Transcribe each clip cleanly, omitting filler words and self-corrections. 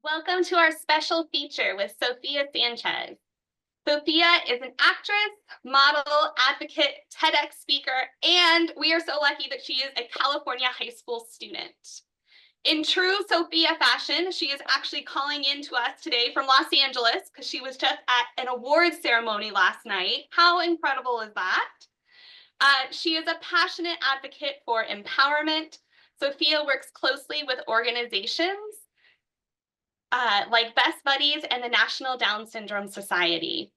Welcome to our special feature with Sophia Sanchez. Sophia is an actress, model, advocate, TEDx speaker, and we are so lucky that she is a California high school student. In true Sophia fashion, she is actually calling in to us today from Los Angeles because she was just at an awards ceremony last night. How incredible is that? She is a passionate advocate for empowerment. Sophia works closely with organizations like Best Buddies and the National Down Syndrome Society.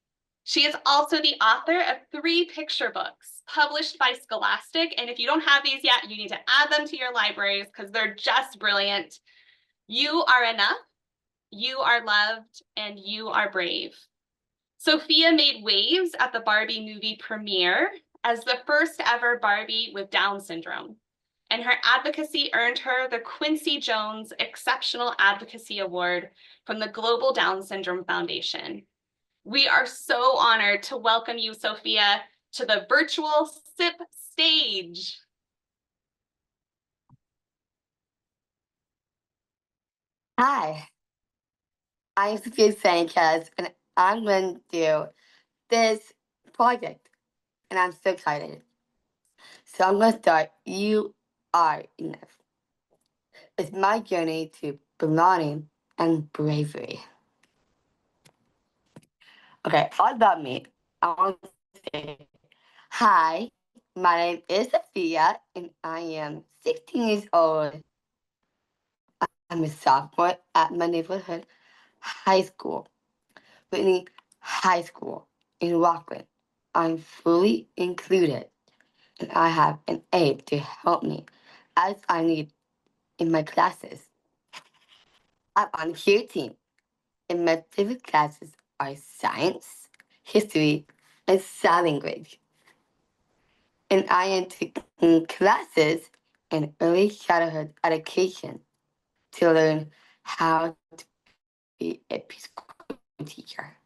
She is also the author of 3 picture books published by Scholastic. And if you don't have these yet, you need to add them to your libraries because they're just brilliant. You Are Enough, You Are Loved, and You Are Brave. Sophia made waves at the Barbie movie premiere as the first ever Barbie with Down syndrome. And her advocacy earned her the Quincy Jones Exceptional Advocacy Award from the Global Down Syndrome Foundation. We are so honored to welcome you, Sophia, to the virtual SIP stage. Hi, I'm Sophia Sanchez, and I'm going to do this project, and I'm so excited. So I'm going to start. You are enough. It's my journey to belonging and bravery. Okay, all about me. I want to say, hi, my name is Sophia, and I am 16 years old. I'm a sophomore at my neighborhood high school. Whitney High School in Rockland. I'm fully included, and I have an aide to help me as I need in my classes. I'm on the cheer team, and my favorite classes are science, history, and sign language. And I am taking classes in early childhood education to learn how to be a preschool teacher.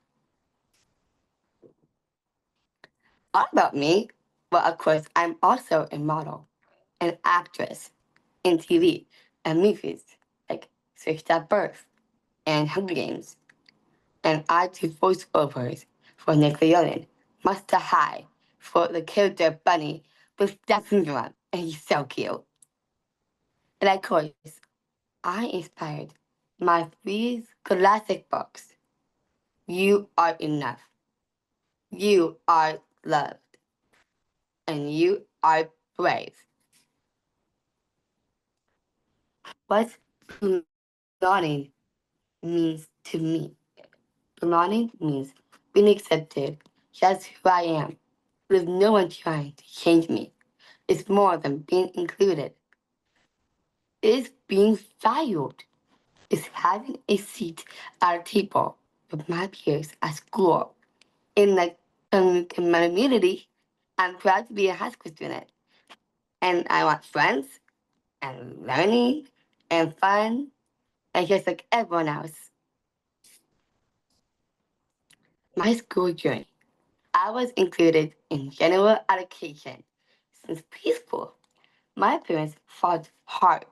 All about me? Well, of course, I'm also a model, an actress in TV and movies like Switched at Birth and Hunger Games. And I do voiceovers for Nickelodeon, Monster High for the character Bunny with Down syndrome, and he's so cute. And of course, I inspired my 3 classic books. You Are Enough, You Are Loved, and You Are Brave. What belonging means to me? Belonging means being accepted just who I am, with no one trying to change me. It's more than being included. It's being valued. It's having a seat at a table with my peers at school. In the community, I'm proud to be a high school student. And I want friends and learning and fun and just like everyone else. My school journey. I was included in general education since preschool. My parents fought hard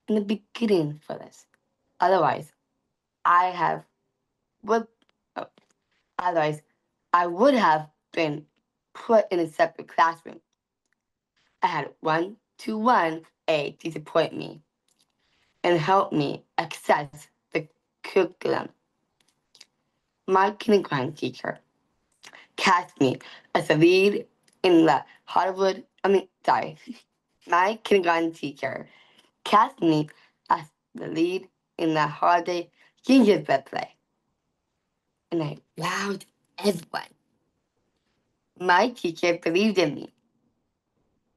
in the beginning for this. Otherwise, I have would oh, otherwise I would have been put in a separate classroom. I had one-to-one aide to support me and help me access the curriculum. My kindergarten teacher cast me as a lead in the Hollywood. My kindergarten teacher cast me as the lead in the holiday gingerbread play, and I wowed everyone. My teacher believed in me,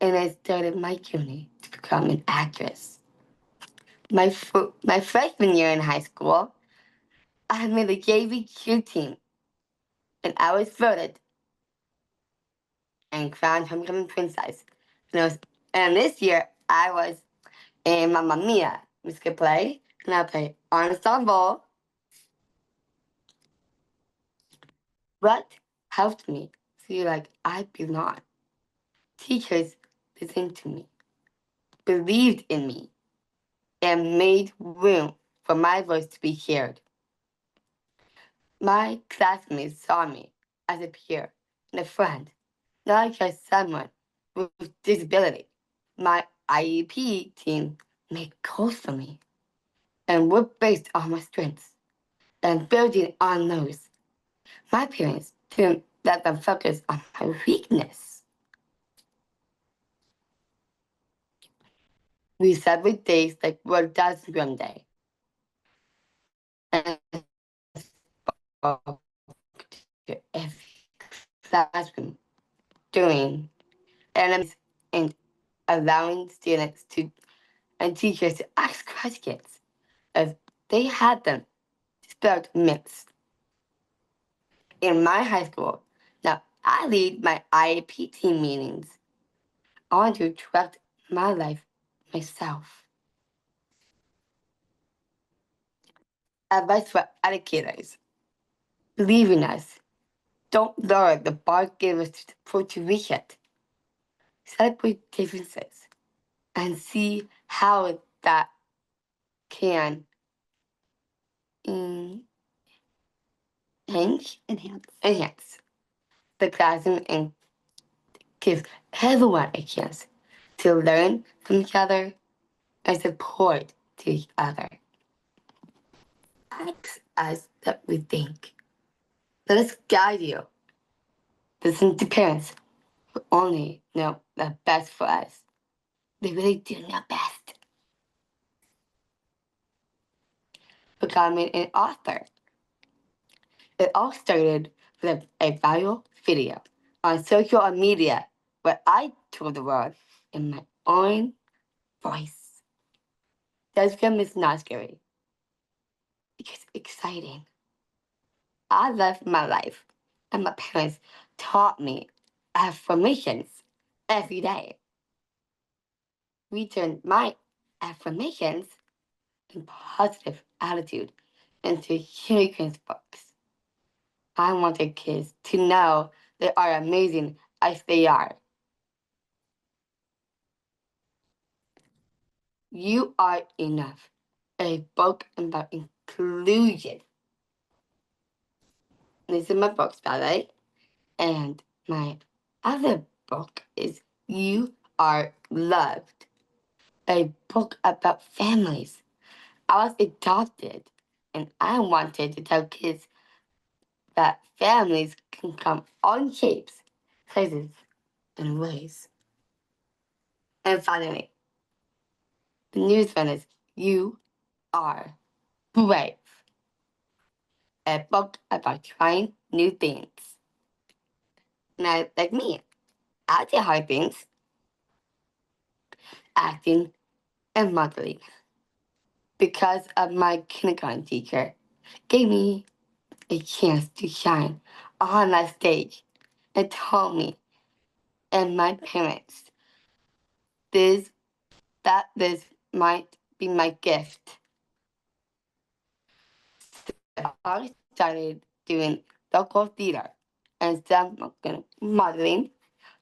and I started my journey to become an actress. My freshman year in high school, I had made the JV cheer team, and I was voted and crowned homecoming princess. And this year, I was in Mamma Mia musical play, and I played ensemble. What helped me feel like I belong? Teachers listened to me, believed in me, and made room for my voice to be heard. My classmates saw me as a peer and a friend, not just someone with disability. My IEP team made goals for me and were based on my strengths and building on those. My parents didn't let them focus on my weakness. We celebrate days like World Down Syndrome Day and spoke to every classroom during enemies and allowing students to and teachers to ask questions if they had them spelled myths. In my high school, now I lead my IEP team meetings. I want to direct my life myself. Advice for educators. Believe in us. Don't lower the bar given for tuition. Celebrate differences and see how that can enhance the classroom and give everyone a chance to learn from each other and support to each other. Ask us that we think. Let us guide you. Listen to parents who only know the best for us. They really do know best. Becoming an author. It all started with a viral video on social media where I told the world in my own voice. This film is not scary. It's exciting. I love my life, and my parents taught me affirmations every day. We turned my affirmations and positive attitude into children's books. I wanted kids to know they are amazing as they are. You are enough. A book about inclusion. These are my books, by the way. And my other book is You Are Loved. A book about families. I was adopted, and I wanted to tell kids that families can come all shapes, sizes, and ways. And finally, the newest one is You Are Brave. A book about trying new things. Now, like me, I did hard things, acting and modeling, because of my kindergarten teacher gave me a chance to shine on that stage and told me and my parents this that this might be my gift. So I started doing local theater and some modeling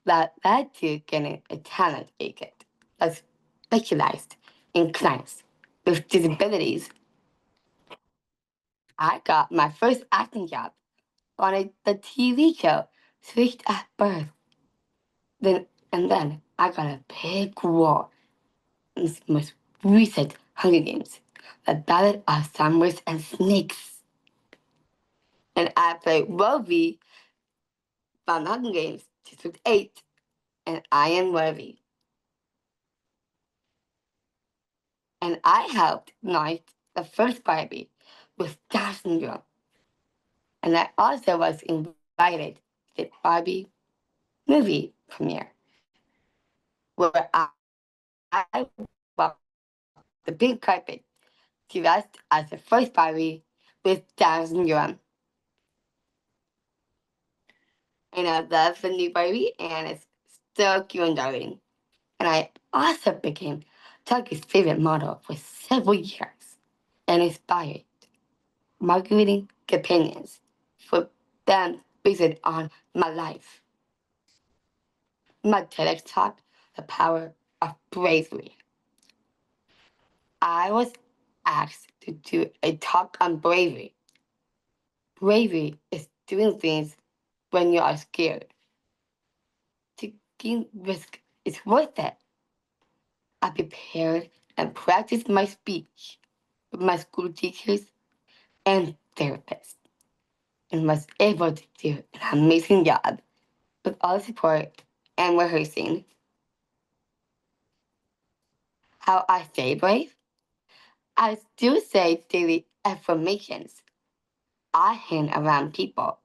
that led to getting a talent agent that's specialized in clients with disabilities. I got my first acting job on the TV show Switched at Birth. Then I got a big role in the most recent Hunger Games, The Ballad of Summers and Snakes. And I played Rovi from the Hunger Games District 8, and I am Rovi. And I helped launch the first Barbie with Down syndrome. And I also was invited to the Barbie movie premiere, where I walked the pink carpet dressed as the first Barbie with Down syndrome. And I love the new Barbie, and it's still cute and darling. And I also became Target's favorite model for several years and inspired marketing companions for them based on my life. My TEDx talk, The Power of Bravery. I was asked to do a talk on bravery. Bravery is doing things when you are scared. Taking risk is worth it. I prepared and practiced my speech with my school teachers and therapists and was able to do an amazing job with all the support and rehearsing. How I stay brave? I still say daily affirmations. I hang around people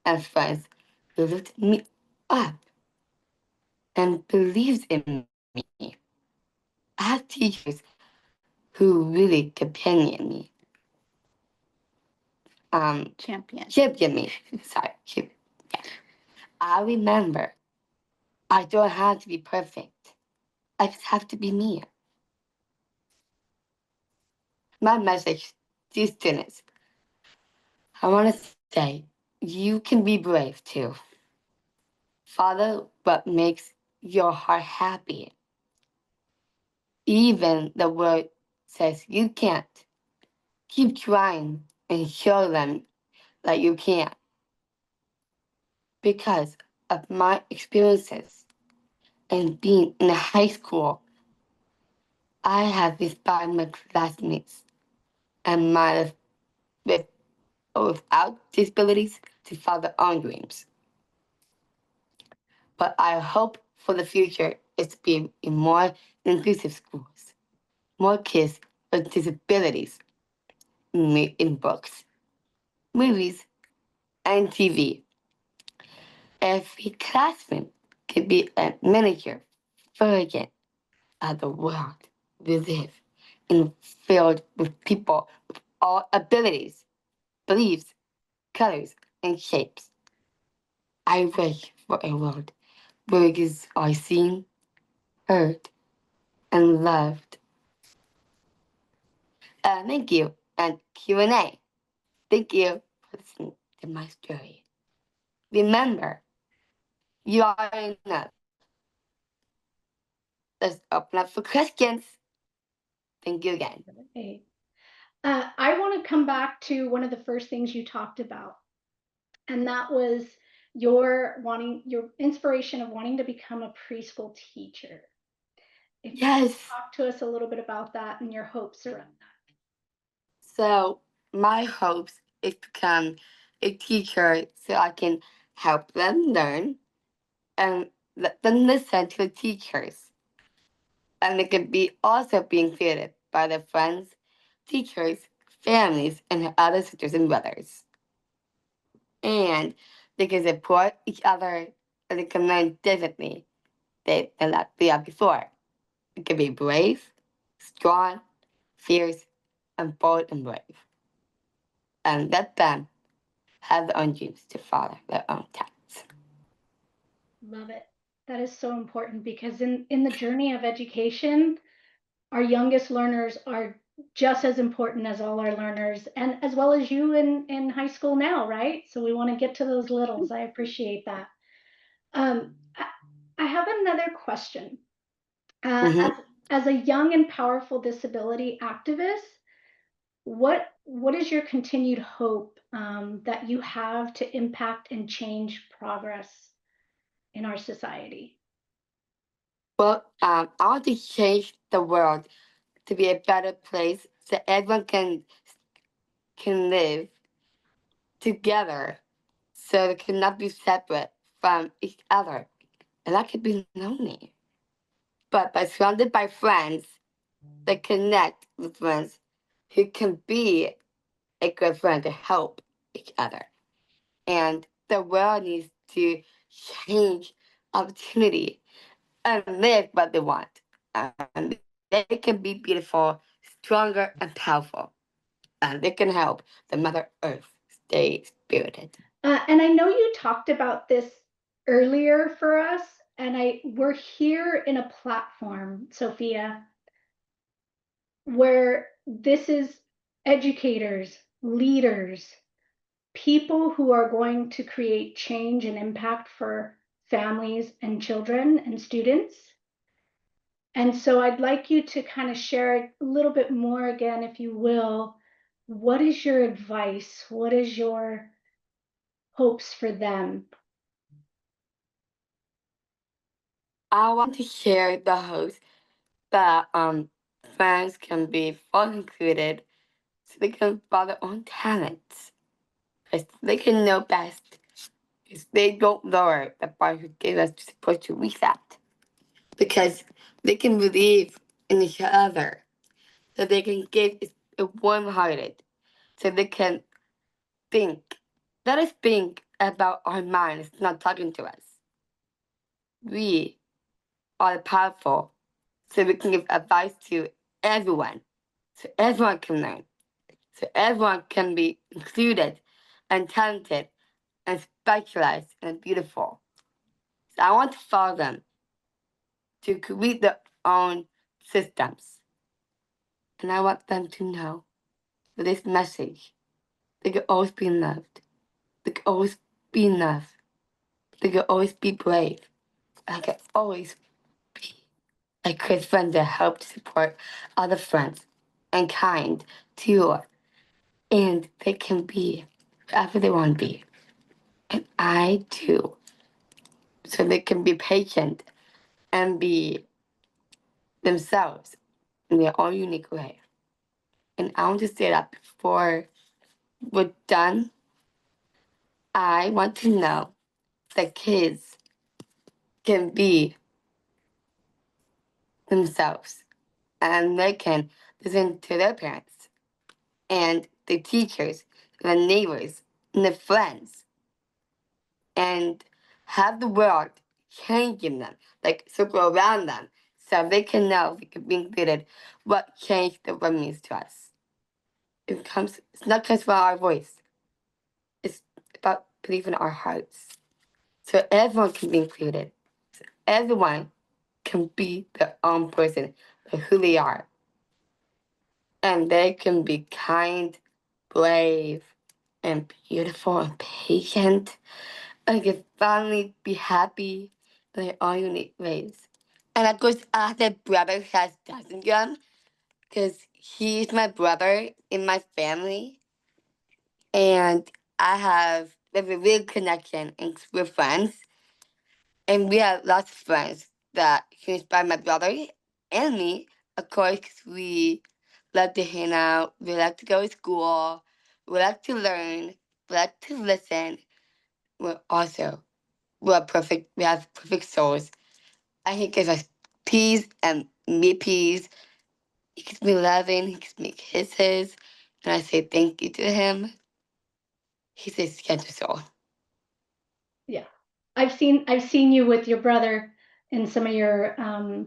and friends who lift me up and believes in me. I have teachers who really champion me. Champion me. Sorry. Yeah. I remember I don't have to be perfect. I just have to be me. My message to students, I want to say, you can be brave too. Follow what makes your heart happy. Even the world says you can't. Keep trying and show them that you can. Because of my experiences and being in high school, I have inspired my classmates and my with or without disabilities to follow their own dreams. But I hope for the future is to be in more inclusive schools, more kids with disabilities in books, movies, and TV. Every classroom can be a miniature version of the world we live in, filled with people with all abilities, beliefs, colors, and shapes. I wish for a world where kids are seen, heard, and loved. Thank you, and Q&A. Thank you for listening to my story. Remember, you are enough. Let's open up for questions. Thank you again. Okay. I want to come back to one of the first things you talked about, and that was your inspiration of wanting to become a preschool teacher. If you could Yes. talk to us a little bit about that and your hopes around that. So my hopes is to become a teacher so I can help them learn and let them listen to the teachers. And it can be also being created by their friends, teachers, families, and other sisters and brothers. And they can support each other and they can learn differently than they are before. It can be brave, strong, fierce, and bold and brave. And let them have their own dreams to follow their own paths. Love it. That is so important because in the journey of education, our youngest learners are just as important as all our learners, and as well as you in high school now, right? So we want to get to those littles. I appreciate that. I have another question. Mm-hmm. As a young and powerful disability activist, what is your continued hope that you have to impact and change progress in our society? Well, I want to change the world to be a better place so everyone can live together, so they cannot be separate from each other, and that could be lonely. But by surrounded by friends, they connect with friends who can be a good friend to help each other. And the world needs to change opportunity and live what they want. And they can be beautiful, stronger, and powerful. And they can help the Mother Earth stay spirited. And I know you talked about this earlier for us, and we're here in a platform, Sophia, where this is educators, leaders, people who are going to create change and impact for families and children and students. And so I'd like you to kind of share a little bit more again, if you will. What is your advice? What is your hopes for them? I want to share the hopes that friends can be fully included so they can follow their own talents. Because they can know best. Because they don't lower the bar who gave us the support to reach that. Because they can believe in each other. So they can give a warm hearted. So they can think. Let us think about our minds not talking to us. We are powerful. So we can give advice to everyone. So everyone can learn. So everyone can be included and talented and specialized and beautiful. So I want to follow them to create their own systems. And I want them to know that this message, they can always be loved. They can always be enough. They can always be brave. I can always be a good friend that helps support other friends and kind too. And they can be whatever they want to be. And I too. So they can be patient and be themselves in their own unique way. And I want to say that before we're done, I want to know that kids can be themselves and they can listen to their parents and the teachers, the neighbors, and the friends, and have the world changing them, like circle around them, so they can know they can be included what change the world means to us. It's not just about our voice, it's about believing in our hearts. So everyone can be included. So everyone can be their own person, like who they are. And they can be kind, brave, and beautiful and patient. And can finally be happy in their own unique ways. And of course, I have a brother who has Down syndrome because he's my brother in my family. And we have a real connection and we're friends. And we have lots of friends that can inspire my brother and me, of course, 'cause we love to hang out, we like to go to school, we like to learn, we like to listen. We have perfect souls. And he gives us peas and me peas. He gives me loving, he gives me kisses, and I say thank you to him. He's a gentle soul. Yeah, I've seen you with your brother in some of your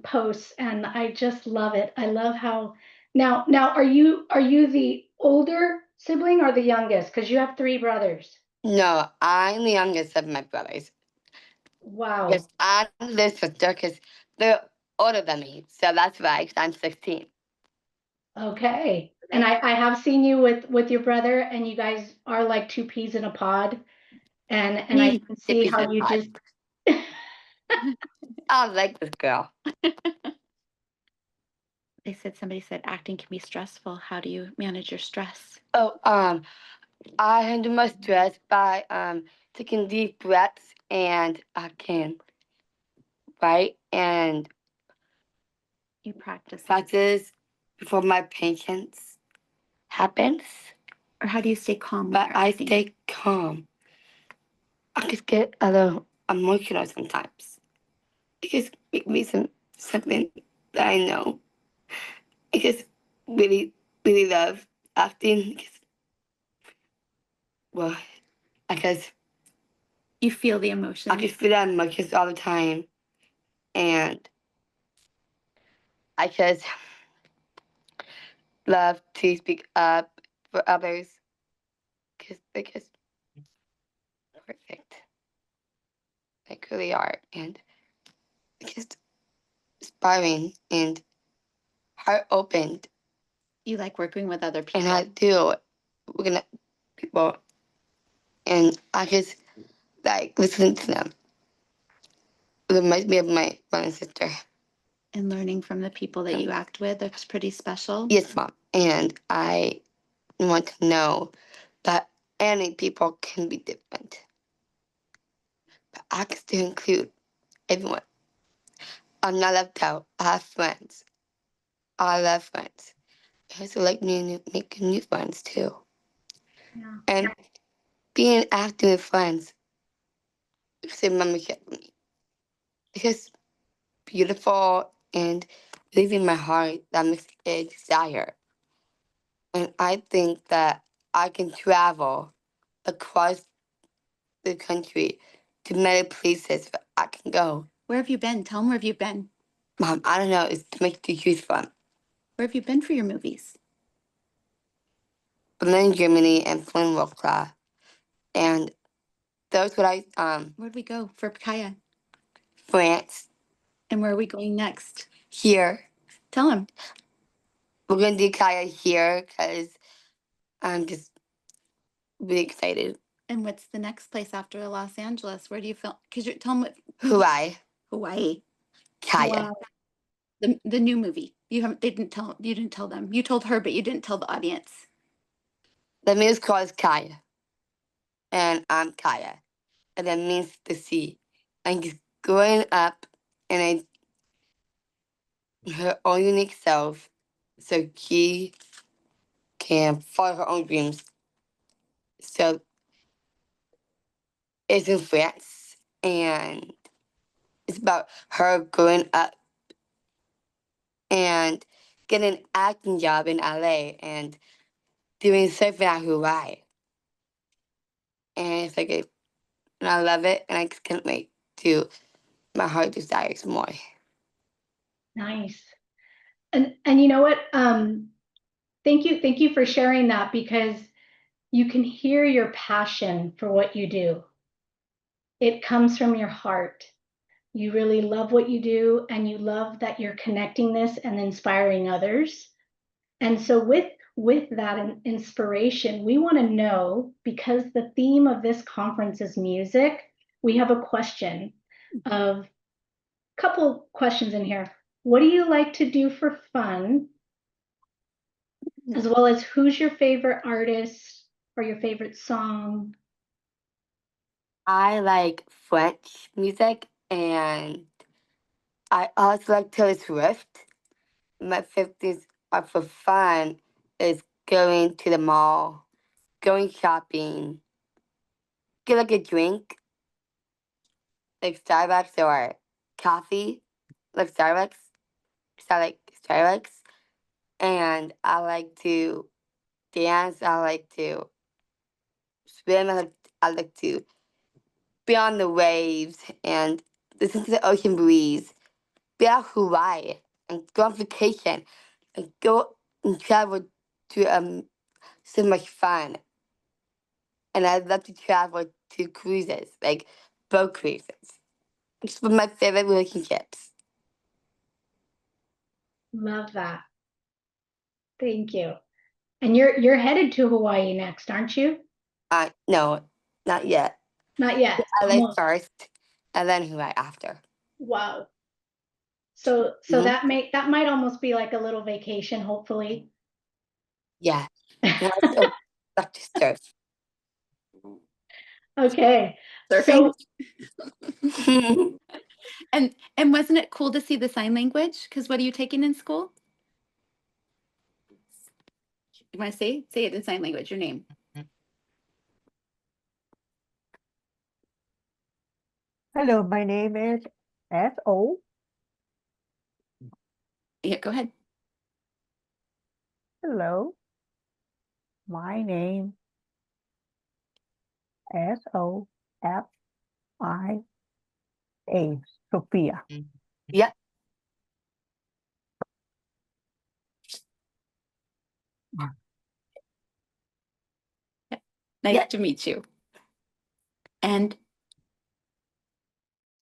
posts, and I just love it. I love how now are you the older sibling or the youngest? Because you have three brothers. No, I'm the youngest of my brothers. Wow. Because I'm the sister, because they're older than me. So that's why, 'cause I'm 16. Okay. And I have seen you with your brother, and you guys are like two peas in a pod. And I can see Hippies how and you pot. just I like this girl. Somebody said acting can be stressful. How do you manage your stress? Oh, I handle my stress by taking deep breaths and I can write and You practice. practice before my patience happens. Or how do you stay calm? when But you're I acting? stay calm. I just get a little emotional sometimes. It just make me something that I know. I just really, really love acting. Well, I guess You feel the I emotion. just feel that emotions all the time. And I just love to speak up for others because they're just perfect. They really are. And it's just inspiring and heart opened. You like working with other people. And I do. We're gonna people. And I just like listening to them. It reminds me of my brother and sister. And learning from the people that you act with, that's pretty special. Yes, Mom. And I want to know that any people can be different. But I can still include everyone. I'm not left out. I have friends. I love friends. I also like making new friends too. Yeah. And being active with friends is a membership for me. Because beautiful and leaving my heart that makes a desire. And I think that I can travel across the country to many places that I can go. Where have you been? Tell them where have you been. Mom, I don't know, it's too much to choose from. Where have you been for your movies? Berlin, Germany, and Flynn World. And those what Where'd we go for Kaya? France, And where are we going next? here. Tell them. We're gonna do Kaya here because I'm just really excited. And what's the next place after Los Angeles? Where do you film? Because you're tell them what Hawaii, Hawaii. Kaya. Wow. The new movie. You didn't tell them. You told her, but you didn't tell the audience. The musical is Kaya. And I'm Kaya. And that means the sea. And just growing up in her own unique self so she can follow her own dreams. So it's in France and it's about her growing up and getting an acting job in LA and doing surfing at Hawaii. And it's like and I love it and I just can't wait to my heart desires more. Nice. And you know what? Thank you for sharing that, because you can hear your passion for what you do. It comes from your heart. You really love what you do, and you love that you're connecting this and inspiring others. And so with that inspiration, we want to know, because the theme of this conference is music, we have a question of couple questions in here. What do you like to do for fun? As well as, who's your favorite artist or your favorite song? I like French music and I also like Taylor Swift. My 50s are for fun is going to the mall, going shopping, get like a drink, like Starbucks or coffee, like Starbucks. So I like Starbucks. And I like to dance. I like to swim. I like to be on the waves and listen to the ocean breeze. Be out Hawaii and go on vacation and go and travel to so much fun. And I'd love to travel to cruises, like boat cruises. It's one of my favorite relationships. Love that. Thank you. And you're headed to Hawaii next, aren't you? No, not yet. Not yet. LA Almost. first, and then Hawaii after. Wow. So that might almost be like a little vacation, hopefully. Yeah. And also, love to surf. Okay. Surfing. So And wasn't it cool to see the sign language? Because what are you taking in school? You want to say it in sign language, your name. Hello, my name is S.O. Yeah, go ahead. Hello, my name S.O.F.I.A. Sophia. Yeah. Nice Yeah. to meet you. And